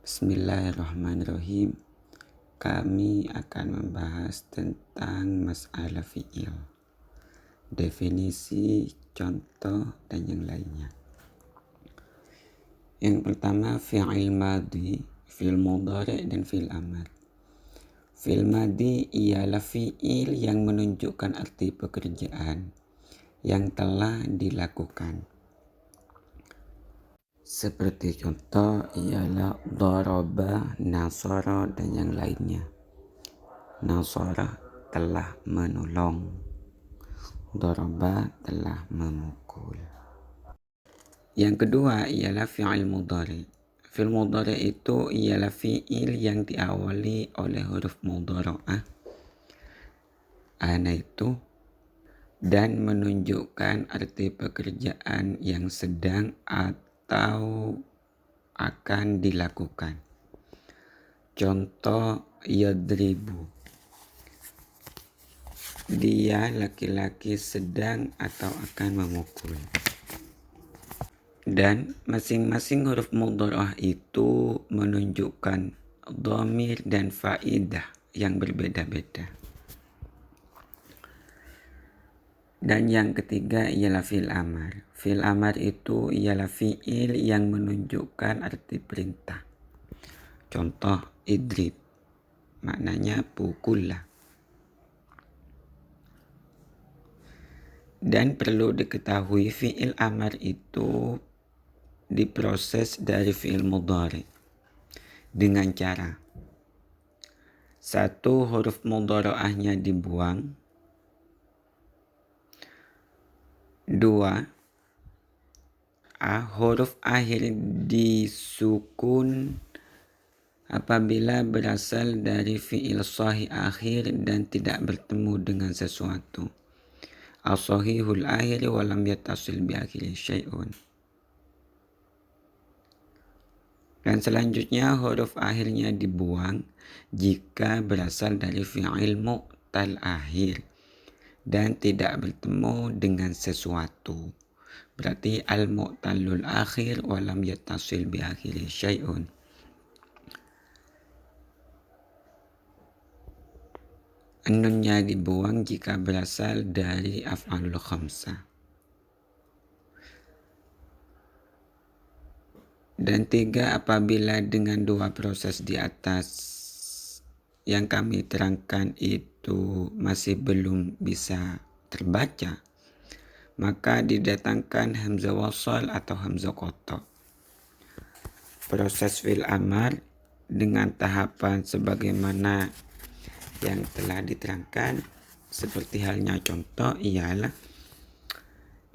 Bismillahirrahmanirrahim. Kami akan membahas tentang masalah fi'il, definisi, contoh, dan yang lainnya. Yang pertama, fi'il madhi, fi'il mudhari' dan fi'il amar. Fi'il madhi ialah fi'il yang menunjukkan arti pekerjaan yang telah dilakukan. Seperti contoh ialah daraba, nasara, dan yang lainnya. Nasara telah menolong, daraba telah memukul. Yang kedua ialah fi'il mudhari. Fi'il mudhari itu ialah fi'il yang diawali oleh huruf mudhara'ah, ana itu, dan menunjukkan arti pekerjaan yang sedang atau akan dilakukan. Contoh, yadribu, dia laki-laki sedang atau akan memukul. Dan masing-masing huruf mudhara'ah itu menunjukkan dhamir dan faidah yang berbeda-beda. Dan yang ketiga ialah fi'il amar. Fi'il amar itu ialah fi'il yang menunjukkan arti perintah. Contoh, idrib, maknanya pukullah. Dan perlu diketahui fi'il amar itu diproses dari fi'il mudhari dengan cara: satu, huruf mudhara'ahnya dibuang. Dua, huruf akhir disukun apabila berasal dari fi'il sahih akhir dan tidak bertemu dengan sesuatu. As-sahihul akhir walam yattasil bi akhiri syai'un. Dan selanjutnya huruf akhirnya dibuang jika berasal dari fi'il mu'tal akhir dan tidak bertemu dengan sesuatu. Berarti al-mu'talul akhir walam yattasil bi akhiri syai'un. Nunnya dibuang jika berasal dari af'alul khamsah. Dan tiga, apabila dengan dua proses di atas yang kami terangkan itu masih belum bisa terbaca, maka didatangkan hamzah wasal atau hamzah qata'. Proses fi'il amar dengan tahapan sebagaimana yang telah diterangkan, seperti halnya contoh ialah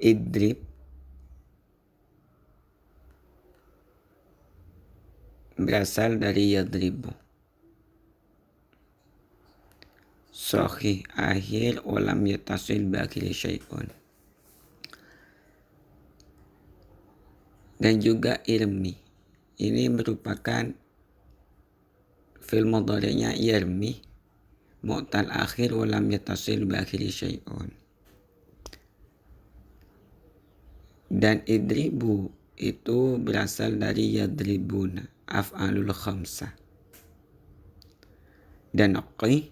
idrib berasal dari yadribu, sahih akhir walam yattasil bi akhiri syai'un. Dan juga irmi, ini merupakan fi'il mudhari'nya yarmi, mu'tal akhir walam yattasil bi akhiri syai'un. Dan idribu itu berasal dari yadribuna, af'alul khamsah. Dan qi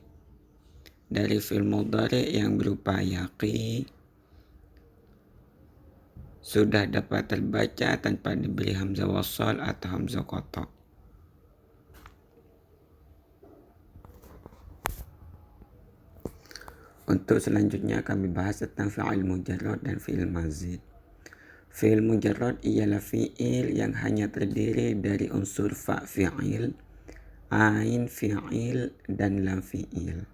dari fi'il mudhari' yang berupa yaqi sudah dapat terbaca tanpa diberi hamzah wasal atau hamzah qata'. Untuk selanjutnya kami bahas tentang fi'il mujarrad dan fi'il mazid. Fi'il mujarrad ialah fi'il yang hanya terdiri dari unsur fa fi'il, ain fi'il, dan lam fi'il.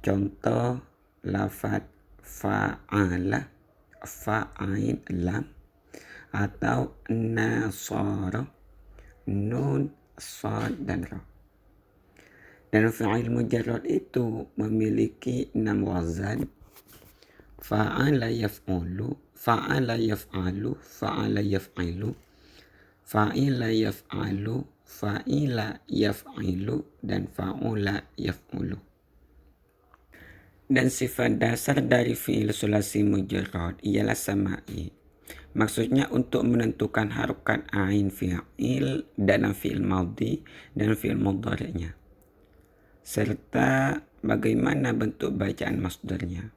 Contoh, lafaz fa'ala, fa'ain lam, atau nasara, nun, sad, dan ra. Dan fi'il mujarrad itu memiliki 6 wazan: fa'ala yaf'ulu, fa'ala yaf'alu, fa'ala yaf'ilu, fa'ila yaf'alu, fa'ila yaf'ilu, dan fa'ula yaf'ulu. Dan sifat dasar dari fi'il sulasi mujarrad ialah sama'i, Maksudnya untuk menentukan harokat ain fi'il dalam fi'il madhi dan fi'il mudhari'nya. Serta bagaimana bentuk bacaan masdarnya.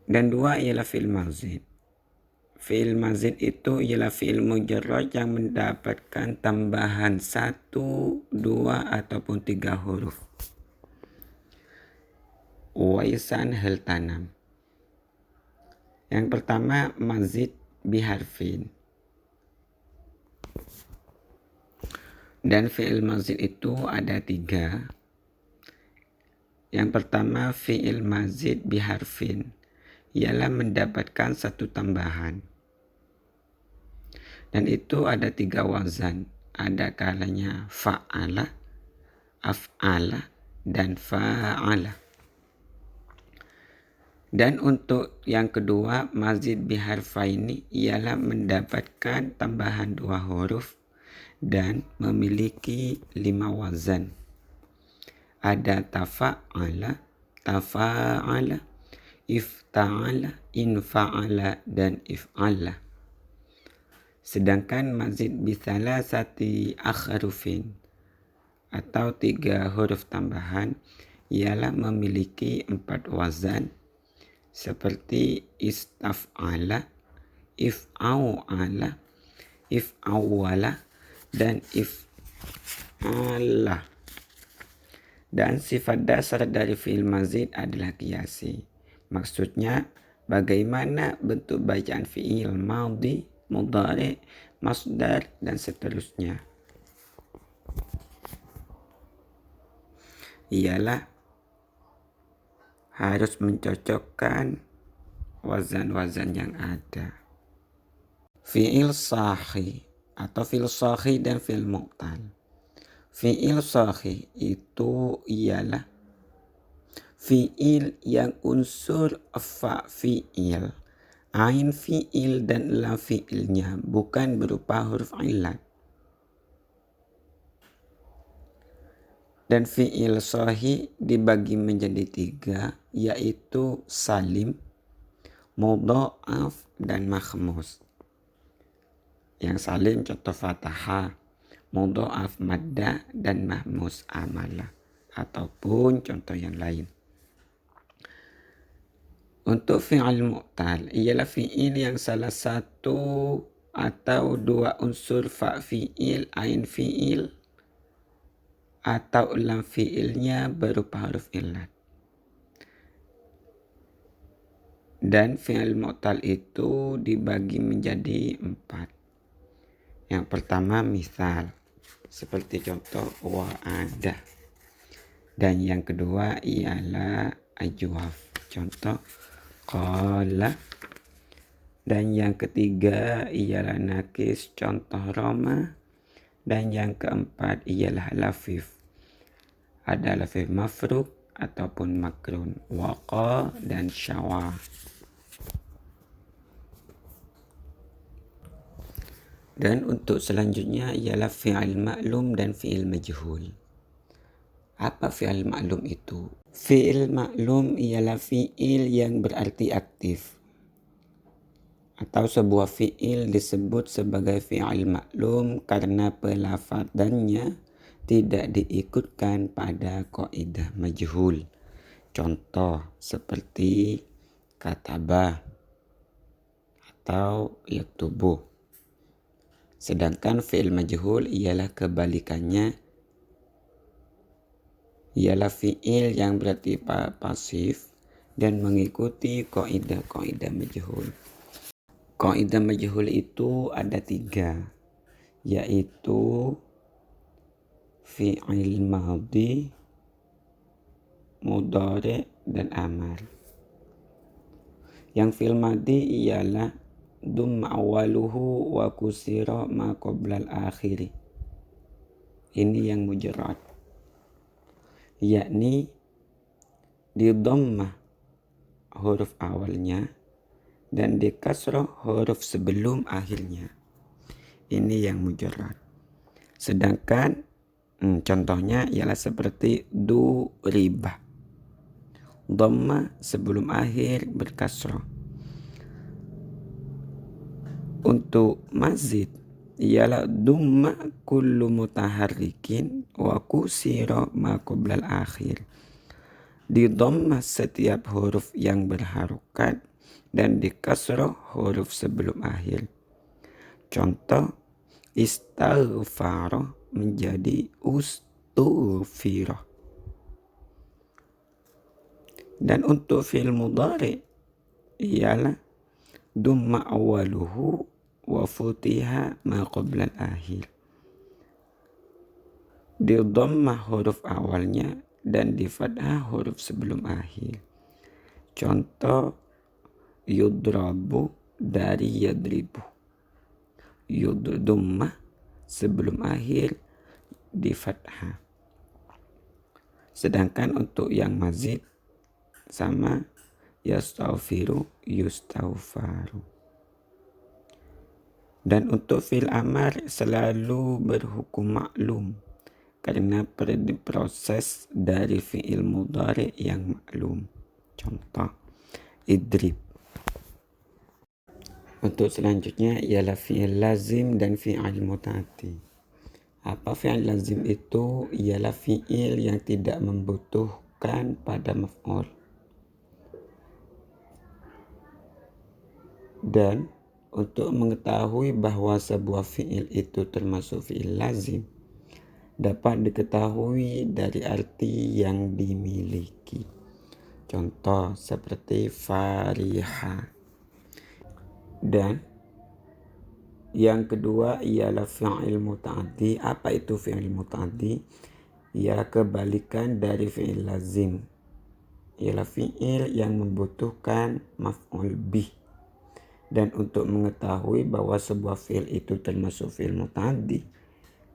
Dan dua ialah fi'il mazid. Fi'il mazid itu ialah fi'il mujarrad yang mendapatkan tambahan 1, 2 ataupun 3 huruf. Waisan hal tanam. Yang pertama mazid biharfin. Dan fi'il mazid itu ada 3. Yang pertama fi'il mazid biharfin. Ialah mendapatkan 1 tambahan. Dan itu ada 3 wazan. Ada kalanya fa'ala, af'ala, dan fa'ala. Dan untuk yang kedua, mazid biharfaini ialah mendapatkan tambahan 2 huruf dan memiliki 5 wazan. Ada tafa'ala, tafa'ala, ifta'ala, infa'ala, dan if'ala. Sedangkan mazid bisalasati akhrufin atau 3 huruf tambahan ialah memiliki 4 wazan seperti istaf'ala, if'au'ala, if'awwala, dan if'ala. Dan sifat dasar dari fi'il mazid adalah qiyasi. Maksudnya bagaimana bentuk bacaan fi'il madhi, mudhari', masdar, dan seterusnya. Ialah harus mencocokkan wazan-wazan yang ada. Fi'il sahih atau fi'il sahih dan fi'il mu'tal. Fi'il sahih itu ialah fi'il yang unsur fa fi'il, ain fi'il dan lam fi'ilnya bukan berupa huruf illat. Dan fi'il sahih dibagi menjadi 3, yaitu salim, mudha'af, dan makhmus. Yang salim contoh fathah, mudha'af madda, dan mahmus amala, ataupun contoh yang lain. Untuk fi'il mu'tal ialah fi'il yang salah satu atau 2 unsur fa fi'il, ain fi'il, atau lam fi'ilnya berupa huruf illat. Dan fi'il mu'tal itu dibagi menjadi 4. Yang pertama misal, seperti contoh wa'ada. Dan yang kedua ialah ajwaf, contoh qala. Dan yang ketiga ialah nakis, contoh roma. Dan yang keempat ialah lafif. Ada lafif mafruk ataupun makrun, waqa dan syawa. Dan untuk selanjutnya ialah fi'il ma'lum dan fi'il majhul. Apa fi'il ma'lum itu? Fi'il ma'lum ialah fi'il yang berarti aktif. Atau sebuah fi'il disebut sebagai fi'il maklum karena pelafadzannya tidak diikutkan pada kaidah majhul. Contoh seperti kataba atau yaktubu. Sedangkan fi'il majhul ialah kebalikannya, ialah fi'il yang berarti pasif dan mengikuti kaidah majhul. Kaidah majhul itu ada 3, yaitu fi'il madhi, mudhari', dan amar. Yang fi'il madhi ialah dumma awaluhu wa kusira ma qoblal akhiri. Ini yang mujarrad, yakni di dhammah huruf awalnya dan di kasrah huruf sebelum akhirnya. Ini yang mujarrad. Sedangkan contohnya ialah seperti du riba, dhamma sebelum akhir berkasrah. Untuk mazid ialah dumma kullu mutaharrikin wa kusira ma qoblal akhir. Di dhamma setiap huruf yang berharokat dan di kasrah huruf sebelum akhir. Contoh, istaghfara menjadi ustughfirah. Dan untuk fi'il mudhari ialah dumma awaluhu wa futiha ma qabla al-akhir. Di dhammah huruf awalnya dan di fathah huruf sebelum akhir. Contoh, yudrabu dari yadribu. Dhammah sebelum akhir di fathah. Sedangkan untuk yang mazid sama yastaghfiru yustaghfaru. Dan untuk fi'il amar selalu berhukum maklum karena proses dari fi'il mudhari yang maklum. Contoh, idrib. Untuk selanjutnya ialah fi'il lazim dan fi'il muta'addi. Apa fi'il lazim itu? Ialah fi'il yang tidak membutuhkan pada maf'ul. Dan untuk mengetahui bahwa sebuah fi'il itu termasuk fi'il lazim dapat diketahui dari arti yang dimiliki. Contoh seperti fariha. Dan yang kedua ialah fi'il muta'addi. Apa itu fi'il muta'addi? Ialah kebalikan dari fi'il lazim. Ialah fi'il yang membutuhkan maf'ul bih. Dan untuk mengetahui bahwa sebuah fi'il itu termasuk fi'il muta'addi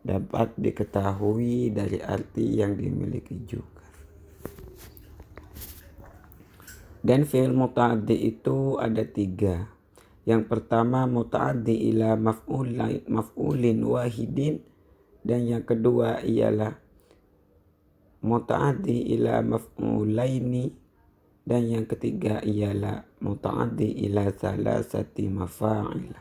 dapat diketahui dari arti yang dimiliki juga. Dan fi'il muta'addi itu ada 3. Yang pertama muta'addi ila maf'ulin wahidin. Dan yang kedua ialah muta'addi ila maf'ulaini. Dan yang ketiga ialah muta'addi ila salasati mafa'il.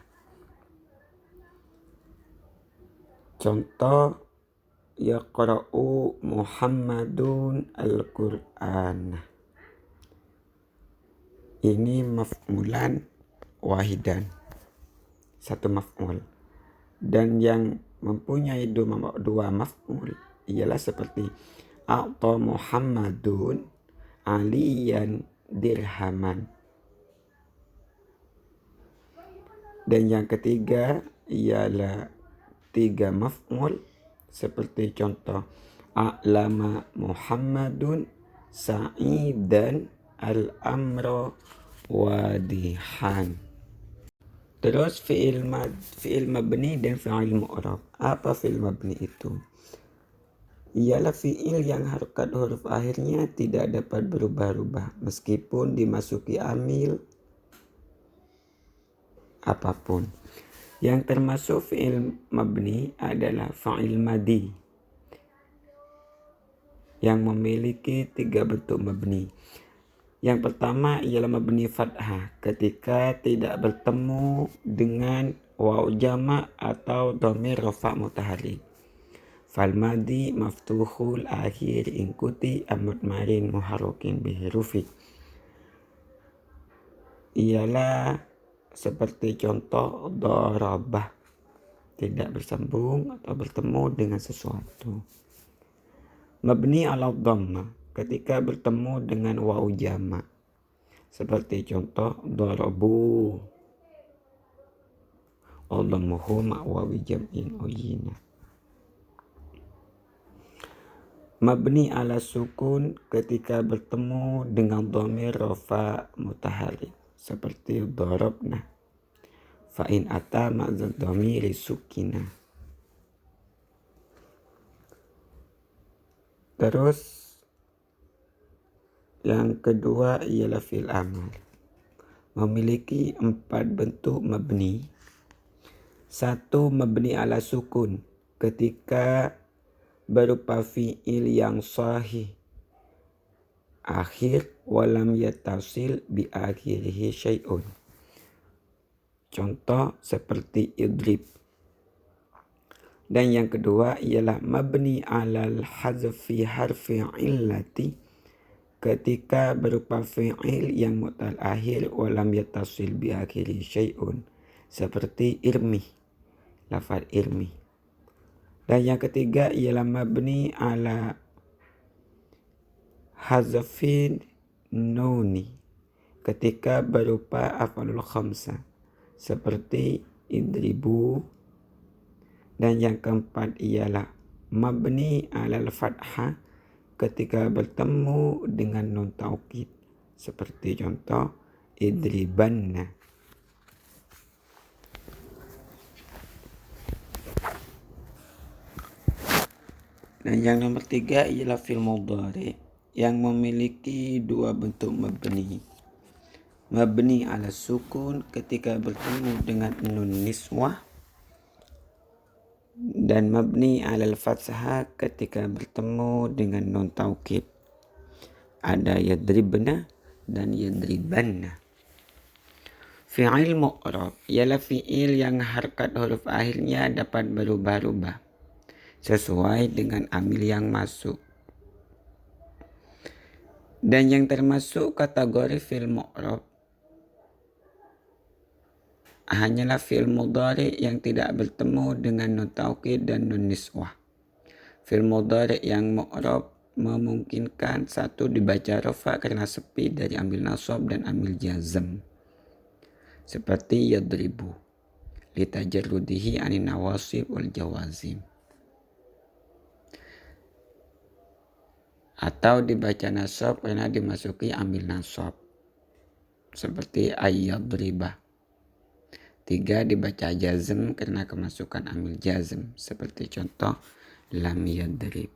Contoh, yaqra'u Muhammadun al-Qur'an. Ini maf'ulan wahidan, satu maf'ul. Dan yang mempunyai dua maf'ul ialah seperti a'ta Muhammadun aliyan dirhaman. Dan yang ketiga ialah 3 maf'ul seperti contoh a'lama Muhammadun sa'idan al-amra wadihan. Terus fi'il mabni dan fi'il mu'rab. Apa fi'il mabni itu? Ialah fi'il yang harokat huruf akhirnya tidak dapat berubah-ubah meskipun dimasuki amil apapun. Yang termasuk fi'il mabni adalah fa'il madi yang memiliki 3 bentuk mabni. Yang pertama ialah mabni fathah ketika tidak bertemu dengan waw jama' atau dhamir rafa' mutaharrik. Fal madi maftuhul akhir ingkuti amutmarin muharrakin bihirufi. Ialah seperti contoh darabah, tidak bersambung atau bertemu dengan sesuatu. Mabni ala dhamma ketika bertemu dengan waw jama', seperti contoh darabu dhammuhu ma wawi jam'in uyina. Mabni ala sukun ketika bertemu dengan dhamir rafa' mutaharrik seperti darabna. Fa in ata ma'zad dhamiri sukina. Terus yang kedua ialah fi'il amar. Memiliki 4 bentuk mabni. 1. Mabni ala sukun ketika berupa fi'il yang sahih akhir walam yattasil bi akhirihi syai'un. Contoh seperti idrib. Dan yang kedua ialah mabni alal hazfi harfi illati, ketika berupa fi'il yang mu'tal akhir walam yattasil bi akhiri syai'un, seperti irmi, lafaz irmi. Dan yang ketiga ialah mabni ala hazfin nuni, ketika berupa af'alul khamsah, seperti idribu. Dan yang keempat ialah mabni alal fathah, ketika bertemu dengan nun taukid, seperti contoh idribanna. Dan yang nomor 3 ialah fi'il mudhari yang memiliki dua bentuk mabni. Mabni ala sukun ketika bertemu dengan nun niswah, dan mabni alal fathah ketika bertemu dengan nun taukid. Ada yadribna dan yadribanna. Fi'il mu'rab ialah fi'il yang harkat huruf akhirnya dapat berubah-ubah sesuai dengan amil yang masuk. Dan yang termasuk kategori fi'il mu'rab hanyalah fi'il mudhari yang tidak bertemu dengan nun taukid dan nun niswah. Fi'il mudhari yang mu'rab memungkinkan satu dibaca rafa karena sepi dari amil nasab dan amil jazm, seperti yadribu litajarrudihi anin nawasib wal jawazim, atau dibaca nasab karena dimasuki amil nasab, seperti ayyadribah. 3 dibaca jazm karena kemasukan amil jazm, seperti contoh lam yadrib.